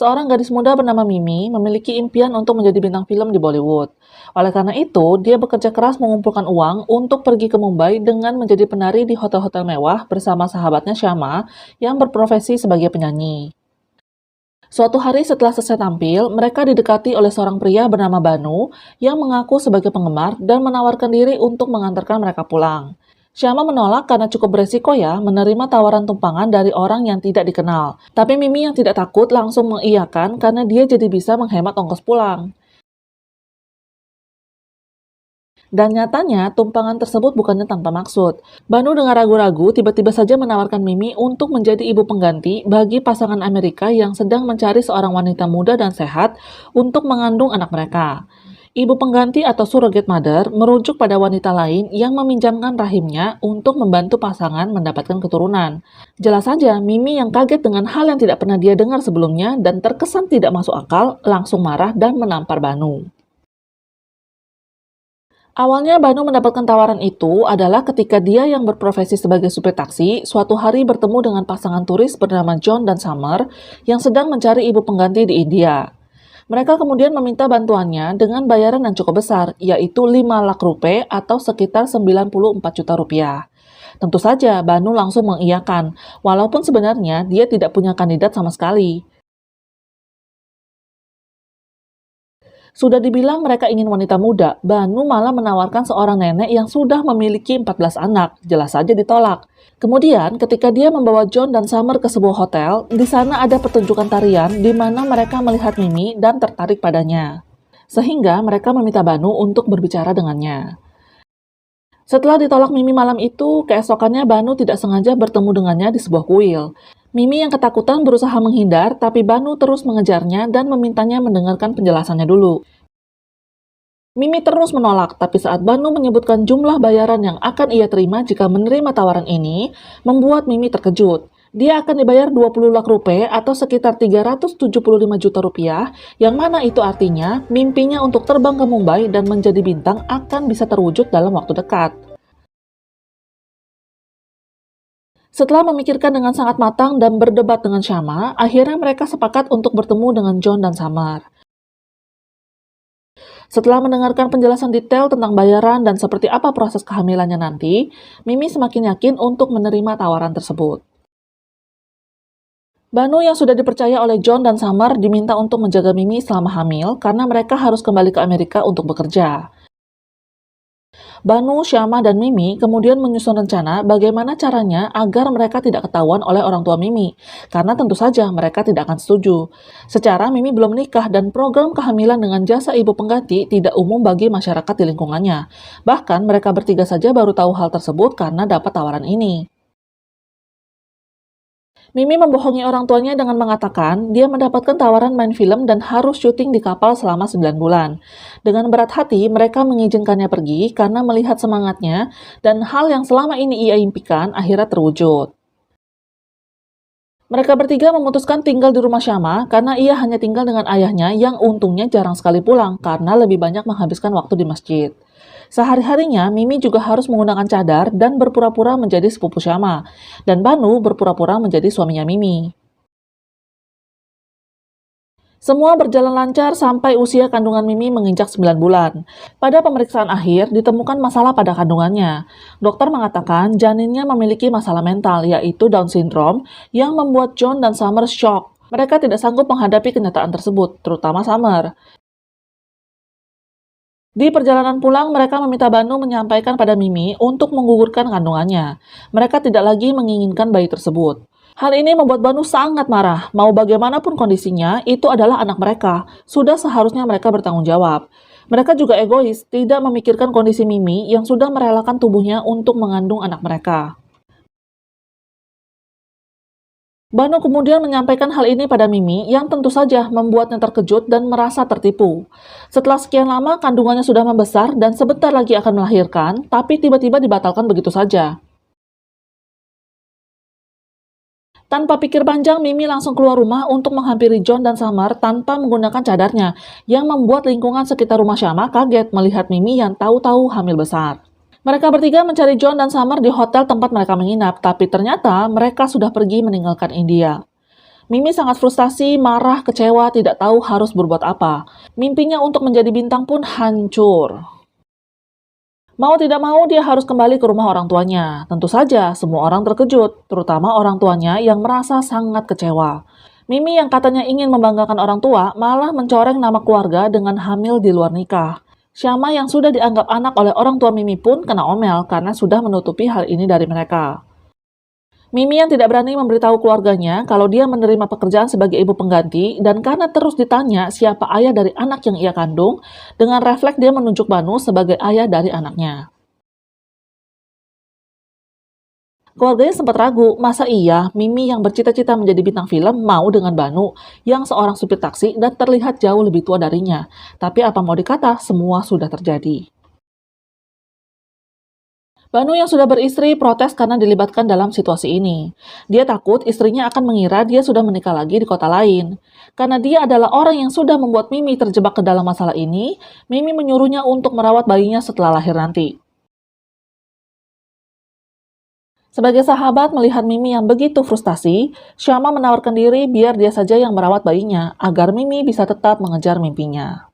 Seorang gadis muda bernama Mimi memiliki impian untuk menjadi bintang film di Bollywood. Oleh karena itu, dia bekerja keras mengumpulkan uang untuk pergi ke Mumbai dengan menjadi penari di hotel-hotel mewah bersama sahabatnya Syama yang berprofesi sebagai penyanyi. Suatu hari setelah selesai tampil, mereka didekati oleh seorang pria bernama Banu yang mengaku sebagai penggemar dan menawarkan diri untuk mengantarkan mereka pulang. Syama menolak karena cukup beresiko ya menerima tawaran tumpangan dari orang yang tidak dikenal. Tapi Mimi yang tidak takut langsung mengiyakan karena dia jadi bisa menghemat ongkos pulang. Dan nyatanya, tumpangan tersebut bukannya tanpa maksud. Banu dengan ragu-ragu tiba-tiba saja menawarkan Mimi untuk menjadi ibu pengganti bagi pasangan Amerika yang sedang mencari seorang wanita muda dan sehat untuk mengandung anak mereka. Ibu pengganti atau surrogate mother merujuk pada wanita lain yang meminjamkan rahimnya untuk membantu pasangan mendapatkan keturunan. Jelas saja, Mimi yang kaget dengan hal yang tidak pernah dia dengar sebelumnya dan terkesan tidak masuk akal, langsung marah dan menampar Banu. Awalnya Banu mendapatkan tawaran itu adalah ketika dia yang berprofesi sebagai supir taksi suatu hari bertemu dengan pasangan turis bernama John dan Summer yang sedang mencari ibu pengganti di India. Mereka kemudian meminta bantuannya dengan bayaran yang cukup besar, yaitu 5 lakh rupiah atau sekitar 94 juta rupiah. Tentu saja Banu langsung mengiyakan, walaupun sebenarnya dia tidak punya kandidat sama sekali. Sudah dibilang mereka ingin wanita muda, Banu malah menawarkan seorang nenek yang sudah memiliki 14 anak, jelas saja ditolak. Kemudian, ketika dia membawa John dan Summer ke sebuah hotel, di sana ada pertunjukan tarian di mana mereka melihat Mimi dan tertarik padanya. Sehingga mereka meminta Banu untuk berbicara dengannya. Setelah ditolak Mimi malam itu, keesokannya Banu tidak sengaja bertemu dengannya di sebuah kuil. Mimi yang ketakutan berusaha menghindar, tapi Banu terus mengejarnya dan memintanya mendengarkan penjelasannya dulu. Mimi terus menolak, tapi saat Banu menyebutkan jumlah bayaran yang akan ia terima jika menerima tawaran ini, membuat Mimi terkejut. Dia akan dibayar 20 lakh rupiah atau sekitar 375 juta rupiah, yang mana itu artinya mimpinya untuk terbang ke Mumbai dan menjadi bintang akan bisa terwujud dalam waktu dekat. Setelah memikirkan dengan sangat matang dan berdebat dengan Syama, akhirnya mereka sepakat untuk bertemu dengan John dan Summer. Setelah mendengarkan penjelasan detail tentang bayaran dan seperti apa proses kehamilannya nanti, Mimi semakin yakin untuk menerima tawaran tersebut. Banu yang sudah dipercaya oleh John dan Summer diminta untuk menjaga Mimi selama hamil karena mereka harus kembali ke Amerika untuk bekerja. Banu, Syama, dan Mimi kemudian menyusun rencana bagaimana caranya agar mereka tidak ketahuan oleh orang tua Mimi, karena tentu saja mereka tidak akan setuju. Secara Mimi belum menikah dan program kehamilan dengan jasa ibu pengganti tidak umum bagi masyarakat di lingkungannya. Bahkan mereka bertiga saja baru tahu hal tersebut karena dapat tawaran ini. Mimi membohongi orang tuanya dengan mengatakan dia mendapatkan tawaran main film dan harus syuting di kapal selama 9 bulan. Dengan berat hati, mereka mengizinkannya pergi karena melihat semangatnya dan hal yang selama ini ia impikan akhirnya terwujud. Mereka bertiga memutuskan tinggal di rumah Syama karena ia hanya tinggal dengan ayahnya yang untungnya jarang sekali pulang karena lebih banyak menghabiskan waktu di masjid. Sehari-harinya, Mimi juga harus menggunakan cadar dan berpura-pura menjadi sepupu Syama, dan Banu berpura-pura menjadi suaminya Mimi. Semua berjalan lancar sampai usia kandungan Mimi menginjak 9 bulan. Pada pemeriksaan akhir, ditemukan masalah pada kandungannya. Dokter mengatakan janinnya memiliki masalah mental, yaitu Down syndrome, yang membuat John dan Summer shock. Mereka tidak sanggup menghadapi kenyataan tersebut, terutama Summer. Di perjalanan pulang, mereka meminta Banu menyampaikan pada Mimi untuk menggugurkan kandungannya. Mereka tidak lagi menginginkan bayi tersebut. Hal ini membuat Banu sangat marah. Mau bagaimanapun kondisinya, itu adalah anak mereka. Sudah seharusnya mereka bertanggung jawab. Mereka juga egois, tidak memikirkan kondisi Mimi yang sudah merelakan tubuhnya untuk mengandung anak mereka. Banu kemudian menyampaikan hal ini pada Mimi yang tentu saja membuatnya terkejut dan merasa tertipu. Setelah sekian lama kandungannya sudah membesar dan sebentar lagi akan melahirkan, tapi tiba-tiba dibatalkan begitu saja. Tanpa pikir panjang, Mimi langsung keluar rumah untuk menghampiri John dan Summer tanpa menggunakan cadarnya, yang membuat lingkungan sekitar rumah Syama kaget melihat Mimi yang tahu-tahu hamil besar. Mereka bertiga mencari John dan Summer di hotel tempat mereka menginap, tapi ternyata mereka sudah pergi meninggalkan India. Mimi sangat frustasi, marah, kecewa, tidak tahu harus berbuat apa. Mimpinya untuk menjadi bintang pun hancur. Mau tidak mau dia harus kembali ke rumah orang tuanya. Tentu saja semua orang terkejut, terutama orang tuanya yang merasa sangat kecewa. Mimi yang katanya ingin membanggakan orang tua malah mencoreng nama keluarga dengan hamil di luar nikah. Syama yang sudah dianggap anak oleh orang tua Mimi pun kena omel karena sudah menutupi hal ini dari mereka. Mimi yang tidak berani memberitahu keluarganya kalau dia menerima pekerjaan sebagai ibu pengganti dan karena terus ditanya siapa ayah dari anak yang ia kandung, dengan refleks dia menunjuk Banu sebagai ayah dari anaknya. Keluarganya sempat ragu, masa iya Mimi yang bercita-cita menjadi bintang film mau dengan Banu yang seorang supir taksi dan terlihat jauh lebih tua darinya. Tapi apa mau dikata, semua sudah terjadi. Banu yang sudah beristri protes karena dilibatkan dalam situasi ini. Dia takut istrinya akan mengira dia sudah menikah lagi di kota lain. Karena dia adalah orang yang sudah membuat Mimi terjebak ke dalam masalah ini, Mimi menyuruhnya untuk merawat bayinya setelah lahir nanti. Sebagai sahabat melihat Mimi yang begitu frustasi, Syama menawarkan diri biar dia saja yang merawat bayinya, agar Mimi bisa tetap mengejar mimpinya.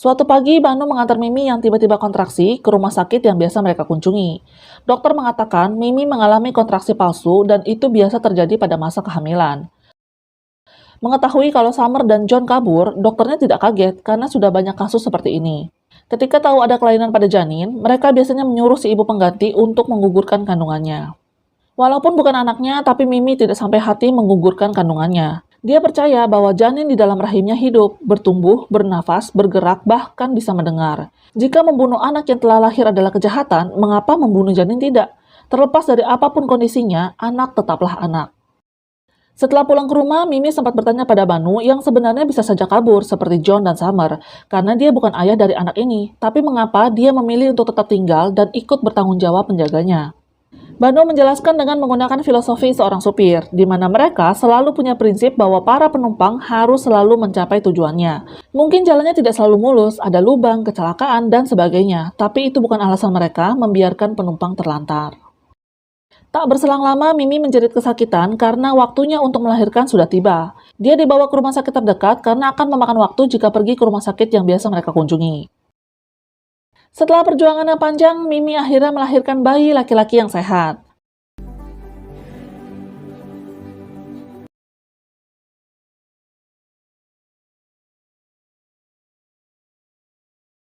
Suatu pagi, Banu mengantar Mimi yang tiba-tiba kontraksi ke rumah sakit yang biasa mereka kunjungi. Dokter mengatakan Mimi mengalami kontraksi palsu dan itu biasa terjadi pada masa kehamilan. Mengetahui kalau Summer dan John kabur, dokternya tidak kaget karena sudah banyak kasus seperti ini. Ketika tahu ada kelainan pada janin, mereka biasanya menyuruh si ibu pengganti untuk menggugurkan kandungannya. Walaupun bukan anaknya, tapi Mimi tidak sampai hati menggugurkan kandungannya. Dia percaya bahwa janin di dalam rahimnya hidup, bertumbuh, bernafas, bergerak, bahkan bisa mendengar. Jika membunuh anak yang telah lahir adalah kejahatan, mengapa membunuh janin tidak? Terlepas dari apapun kondisinya, anak tetaplah anak. Setelah pulang ke rumah, Mimi sempat bertanya pada Banu yang sebenarnya bisa saja kabur seperti John dan Summer, karena dia bukan ayah dari anak ini, tapi mengapa dia memilih untuk tetap tinggal dan ikut bertanggung jawab menjaganya. Banu menjelaskan dengan menggunakan filosofi seorang supir, di mana mereka selalu punya prinsip bahwa para penumpang harus selalu mencapai tujuannya. Mungkin jalannya tidak selalu mulus, ada lubang, kecelakaan, dan sebagainya, tapi itu bukan alasan mereka membiarkan penumpang terlantar. Tak berselang lama, Mimi menjerit kesakitan karena waktunya untuk melahirkan sudah tiba. Dia dibawa ke rumah sakit terdekat karena akan memakan waktu jika pergi ke rumah sakit yang biasa mereka kunjungi. Setelah perjuangan yang panjang, Mimi akhirnya melahirkan bayi laki-laki yang sehat.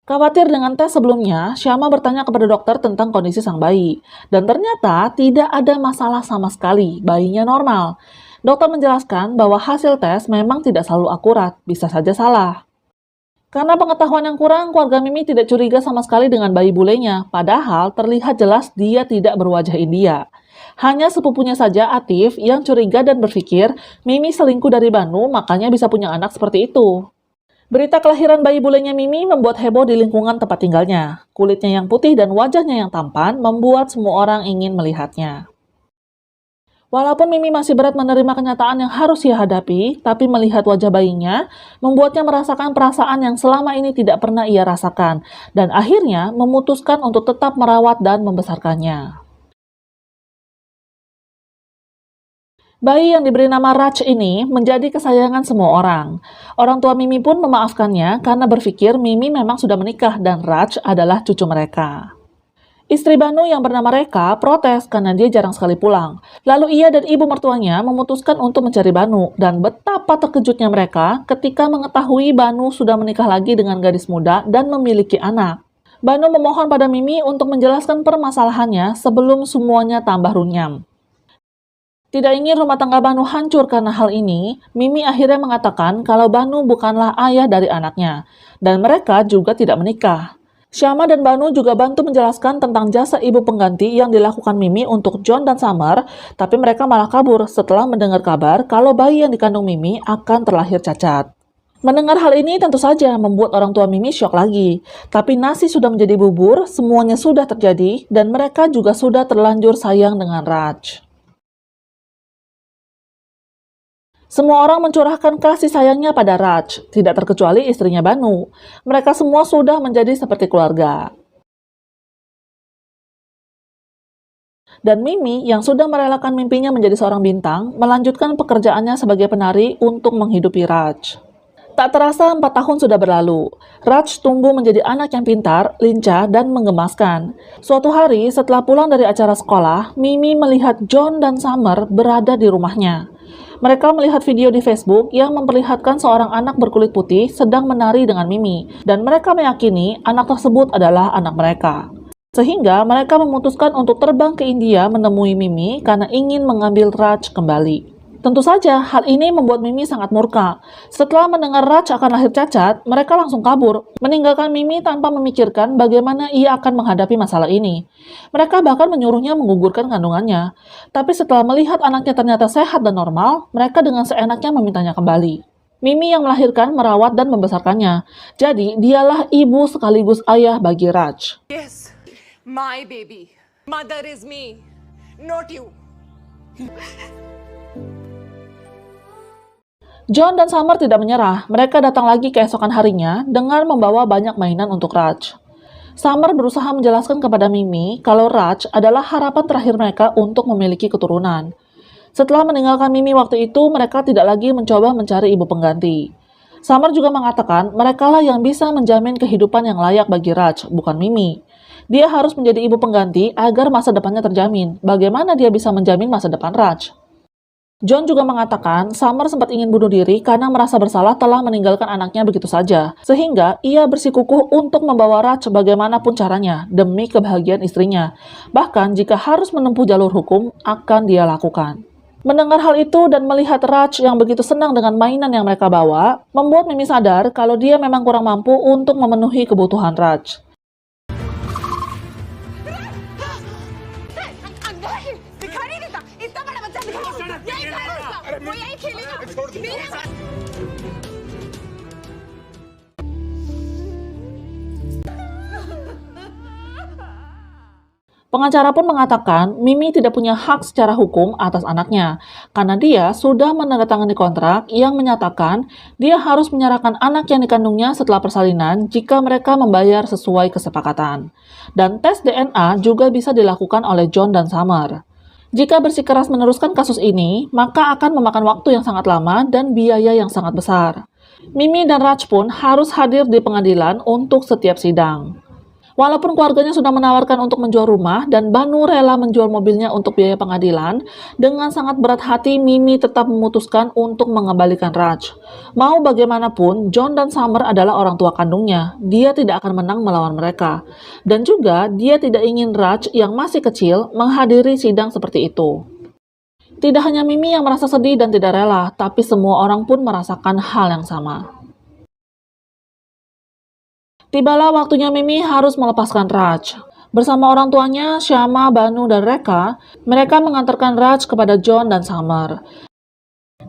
Khawatir dengan tes sebelumnya, Syama bertanya kepada dokter tentang kondisi sang bayi. Dan ternyata tidak ada masalah sama sekali, bayinya normal. Dokter menjelaskan bahwa hasil tes memang tidak selalu akurat, bisa saja salah. Karena pengetahuan yang kurang, keluarga Mimi tidak curiga sama sekali dengan bayi bulenya, padahal terlihat jelas dia tidak berwajah India. Hanya sepupunya saja, Atif, yang curiga dan berpikir Mimi selingkuh dari Banu, makanya bisa punya anak seperti itu. Berita kelahiran bayi bulenya Mimi membuat heboh di lingkungan tempat tinggalnya. Kulitnya yang putih dan wajahnya yang tampan membuat semua orang ingin melihatnya. Walaupun Mimi masih berat menerima kenyataan yang harus ia hadapi, tapi melihat wajah bayinya membuatnya merasakan perasaan yang selama ini tidak pernah ia rasakan, dan akhirnya memutuskan untuk tetap merawat dan membesarkannya. Bayi yang diberi nama Raj ini menjadi kesayangan semua orang. Orang tua Mimi pun memaafkannya karena berpikir Mimi memang sudah menikah dan Raj adalah cucu mereka. Istri Banu yang bernama Reka protes karena dia jarang sekali pulang. Lalu ia dan ibu mertuanya memutuskan untuk mencari Banu dan betapa terkejutnya mereka ketika mengetahui Banu sudah menikah lagi dengan gadis muda dan memiliki anak. Banu memohon pada Mimi untuk menjelaskan permasalahannya sebelum semuanya tambah runyam. Tidak ingin rumah tangga Banu hancur karena hal ini, Mimi akhirnya mengatakan kalau Banu bukanlah ayah dari anaknya, dan mereka juga tidak menikah. Syama dan Banu juga bantu menjelaskan tentang jasa ibu pengganti yang dilakukan Mimi untuk John dan Summer, tapi mereka malah kabur setelah mendengar kabar kalau bayi yang dikandung Mimi akan terlahir cacat. Mendengar hal ini tentu saja membuat orang tua Mimi syok lagi, tapi nasi sudah menjadi bubur, semuanya sudah terjadi, dan mereka juga sudah terlanjur sayang dengan Raj. Semua orang mencurahkan kasih sayangnya pada Raj, tidak terkecuali istrinya Banu. Mereka semua sudah menjadi seperti keluarga. Dan Mimi yang sudah merelakan mimpinya menjadi seorang bintang, melanjutkan pekerjaannya sebagai penari untuk menghidupi Raj. Tak terasa 4 tahun sudah berlalu. Raj tumbuh menjadi anak yang pintar, lincah, dan menggemaskan. Suatu hari setelah pulang dari acara sekolah, Mimi melihat John dan Summer berada di rumahnya. Mereka melihat video di Facebook yang memperlihatkan seorang anak berkulit putih sedang menari dengan Mimi, dan mereka meyakini anak tersebut adalah anak mereka. Sehingga mereka memutuskan untuk terbang ke India menemui Mimi karena ingin mengambil Raj kembali. Tentu saja, hal ini membuat Mimi sangat murka. Setelah mendengar Raj akan lahir cacat, mereka langsung kabur, meninggalkan Mimi tanpa memikirkan bagaimana ia akan menghadapi masalah ini. Mereka bahkan menyuruhnya menggugurkan kandungannya. Tapi setelah melihat anaknya ternyata sehat dan normal, mereka dengan seenaknya memintanya kembali. Mimi yang melahirkan, merawat, dan membesarkannya. Jadi, dialah ibu sekaligus ayah bagi Raj. Yes, my baby. Mother is me, not you. John dan Summer tidak menyerah. Mereka datang lagi keesokan harinya dengan membawa banyak mainan untuk Raj. Summer berusaha menjelaskan kepada Mimi kalau Raj adalah harapan terakhir mereka untuk memiliki keturunan. Setelah meninggalkan Mimi waktu itu, mereka tidak lagi mencoba mencari ibu pengganti. Summer juga mengatakan merekalah yang bisa menjamin kehidupan yang layak bagi Raj, bukan Mimi. Dia harus menjadi ibu pengganti agar masa depannya terjamin. Bagaimana dia bisa menjamin masa depan Raj? John juga mengatakan Summer sempat ingin bunuh diri karena merasa bersalah telah meninggalkan anaknya begitu saja. Sehingga ia bersikukuh untuk membawa Raj bagaimanapun caranya demi kebahagiaan istrinya. Bahkan jika harus menempuh jalur hukum, akan dia lakukan. Mendengar hal itu dan melihat Raj yang begitu senang dengan mainan yang mereka bawa, membuat Mimi sadar kalau dia memang kurang mampu untuk memenuhi kebutuhan Raj. Pengacara pun mengatakan Mimi tidak punya hak secara hukum atas anaknya, karena dia sudah menandatangani kontrak yang menyatakan dia harus menyerahkan anak yang dikandungnya setelah persalinan jika mereka membayar sesuai kesepakatan. Dan tes DNA juga bisa dilakukan oleh John dan Summer. Jika bersikeras meneruskan kasus ini, maka akan memakan waktu yang sangat lama dan biaya yang sangat besar. Mimi dan Raj pun harus hadir di pengadilan untuk setiap sidang. Walaupun keluarganya sudah menawarkan untuk menjual rumah dan Banu rela menjual mobilnya untuk biaya pengadilan, dengan sangat berat hati Mimi tetap memutuskan untuk mengembalikan Raj. Mau bagaimanapun, John dan Summer adalah orang tua kandungnya. Dia tidak akan menang melawan mereka. Dan juga dia tidak ingin Raj yang masih kecil menghadiri sidang seperti itu. Tidak hanya Mimi yang merasa sedih dan tidak rela, tapi semua orang pun merasakan hal yang sama. Tibalah waktunya Mimi harus melepaskan Raj. Bersama orang tuanya, Syama, Banu, dan Reka, mereka mengantarkan Raj kepada John dan Summer.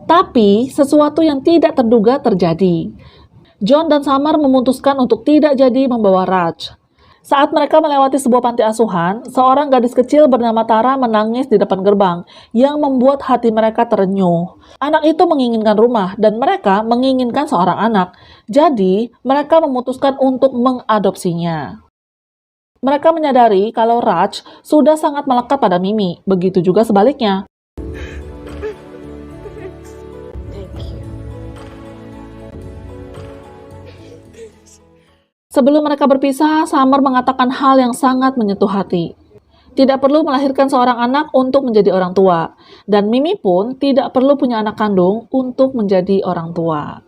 Tapi, sesuatu yang tidak terduga terjadi. John dan Summer memutuskan untuk tidak jadi membawa Raj. Saat mereka melewati sebuah panti asuhan, seorang gadis kecil bernama Tara menangis di depan gerbang, yang membuat hati mereka terenyuh. Anak itu menginginkan rumah, dan mereka menginginkan seorang anak. Jadi, mereka memutuskan untuk mengadopsinya. Mereka menyadari kalau Raj sudah sangat melekat pada Mimi, begitu juga sebaliknya. Sebelum mereka berpisah, Summer mengatakan hal yang sangat menyentuh hati. Tidak perlu melahirkan seorang anak untuk menjadi orang tua, dan Mimi pun tidak perlu punya anak kandung untuk menjadi orang tua.